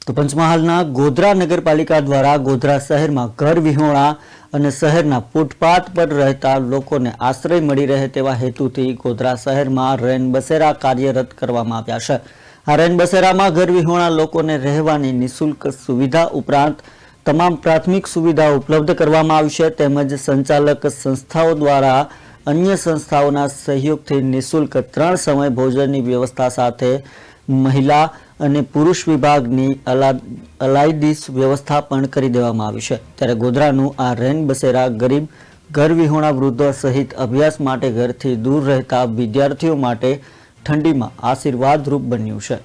તો પંચમહાલના ગોધરા નગરપાલિકા દ્વારા ગોધરા શહેરમાં ઘર વિહોણા અને શહેરના ફૂટપાથ પર રહેતા લોકોને આશ્રય મળી રહે તેવા હેતુથી ગોધરા શહેરમાં રેન બસેરા કાર્યરત કરવામાં આવ્યા છે। આ રેન બસેરામાં ઘર વિહોણા લોકોને રહેવાની નિઃશુલ્ક સુવિધા ઉપરાંત તમામ પ્રાથમિક સુવિધાઓ ઉપલબ્ધ કરવામાં આવી છે। તેમજ સંચાલક સંસ્થાઓ દ્વારા अन्य संस्थाओं सहयोग निःशुल्क 3 समय भोजन की व्यवस्था साथ महिला और पुरुष विभाग की अलायदी व्यवस्था पण करी देवामां आवी छे। त्यारे गोधरानुं आ रेन बसेरा गरीब घर विहोणा वृद्धो सहित अभ्यास माटे घरथी दूर रहता विद्यार्थीओ माटे ठंडी में आशीर्वादरूप बन्युं छे।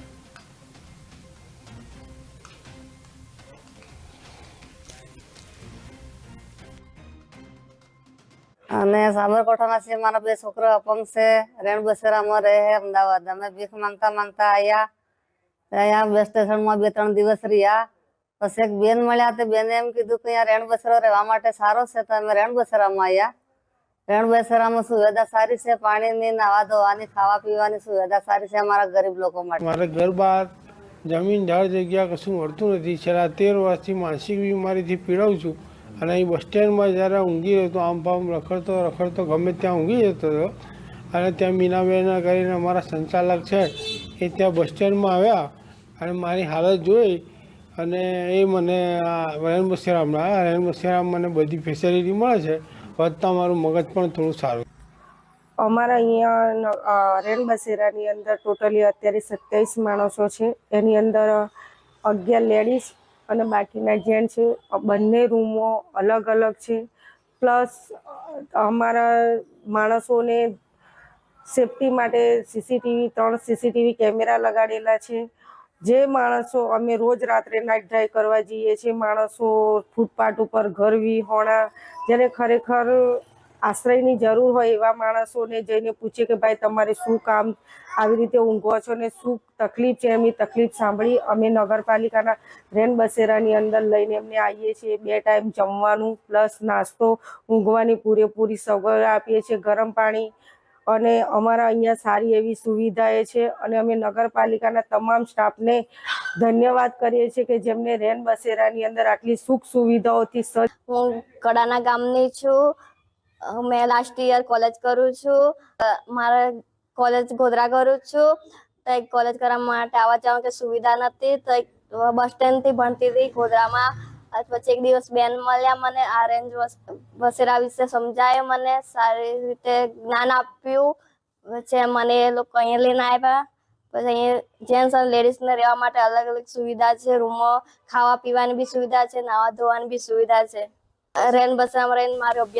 અને સાબરકોઠાના છે મારા બે છોકરા અપંગ છે રેણ બસેરામાં રહે અમદાવાદ। અમે ભીખ માંગતા માંગતા અહીંયા બસ સ્ટેશનમાં 2-3 દિવસ રહ્યા। પછી એક બેન મળ્યા તે બેને એમ કીધું કે અહીંયા રેણ બસેરો રહેવા માટે સારો છે તો અમે રેણ બસેરામાં આવ્યા। રેણ બસેરામાં સુવિધા સારી છે, પાણીની, નાવા ધોવાની, ખાવા પીવાની સુવિધા સારી છે અમારા ગરીબ લોકો માટે। મારે ઘર બહાર જમીન ઢાળ જગ્યા કશું મળતું નથી। છેલ્લા 13 વર્ષથી માનસિક બીમારીથી પીડાઉં છું અને અહીં બસ સ્ટેન્ડમાં જ્યારે ઊંઘી રહ્યો તો આમ પામ રખડતો ગમે ત્યાં ઊંઘી જતો હતો અને ત્યાં મીનાબેન કરીને અમારા સંચાલક છે એ ત્યાં બસ સ્ટેન્ડમાં આવ્યા અને મારી હાલત જોઈ અને એ મને રેન બસેરામાં મને બધી ફેસિલિટી મળે છે, વધતા મારું મગજ પણ થોડું સારું। અમારા અહીંયા રેન બસેરાની અંદર ટોટલી અત્યારે 27 માણસો છે। એની અંદર 11 લેડીઝ અને બાકીના જેન્ટ્સ છે। બંને રૂમો અલગ અલગ છે। પ્લસ અમારા માણસોને સેફટી માટે ત્રણ સીસીટીવી કેમેરા લગાડેલા છે। જે માણસો અમે રોજ રાત્રે નાઇટ ડ્રાઈવ કરવા જઈએ છીએ, માણસો ફૂટપાથ ઉપર ઘર વિહોણા જેને ખરેખર આશ્રયની જરૂર હોય એવા માણસોને જઈને પૂછે કે ભાઈ તમારે શું કામ આવી રીતે ઊંઘો છો ને શું તકલીફ છે, એમની તકલીફ સાંભળી અમે નગરપાલિકાના રેન બસેરાની અંદર લઈને એમને આવીએ છીએ। 2 ટાઈમ જમવાનું પ્લસ નાસ્તો, ઊંઘવાની પૂરેપૂરી સગવડ આપીએ છીએ, ગરમ પાણી અને અમારા અહીંયા સારી એવી સુવિધાએ છે અને અમે નગરપાલિકાના તમામ સ્ટાફને ધન્યવાદ કરીએ છીએ કે જેમને રેન બસેરાની અંદર આટલી સુખ સુવિધાઓથી સજ્જ। હું કડાના ગામની છું। मैं लास्ट ईयर कॉलेज करूँ छूँ। मारे कॉलेज गोधरा करूँ छूँ। तो एक कॉलेज करवा माटे आवा जवा के सुविधा नथी तो एक बस स्टेन्ड थी भणती थी गोधरा में। પછી એક દિવસ બેન મળ્યા મને આ રેન બસેરા વિશે સમજાય, મને સારી રીતે જ્ઞાન આપ્યું। પછી મને એ લોકો અહીંયા લઈને આવ્યા। પછી અહીંયા જેન્ટ્સ અને લેડીઝને રહેવા માટે અલગ અલગ સુવિધા છે, રૂમો, ખાવા પીવાની બી સુવિધા છે, નાવા ધોવાની બી સુવિધા છે। રેન બસેરામાં રહીને મારો અભ્યાસ